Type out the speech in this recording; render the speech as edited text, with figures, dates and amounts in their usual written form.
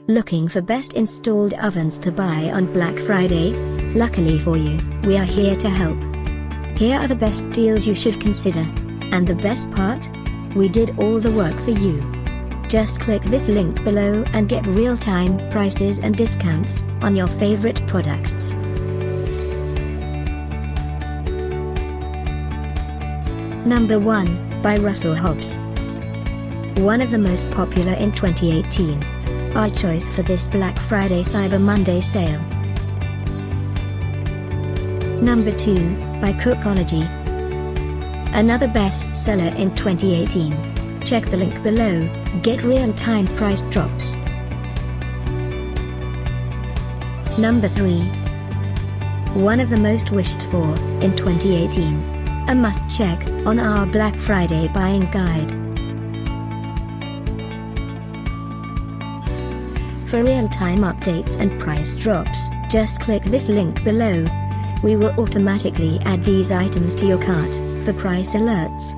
Looking for best installed ovens to buy on Black Friday? Luckily for you, we are here to help. Here are the best deals you should consider. And the best part? We did all the work for you. Just click this link below and get real-time prices and discounts on your favorite products. Number 1, by Russell Hobbs. One of the most popular in 2018. Our choice for this Black Friday Cyber Monday sale. Number 2, by Cookology. Another best-seller in 2018. Check the link below, get real-time price drops. Number 3. One of the most wished for in 2018. A must-check on our Black Friday buying guide. For real-time updates and price drops, just click this link below. We will automatically add these items to your cart for price alerts.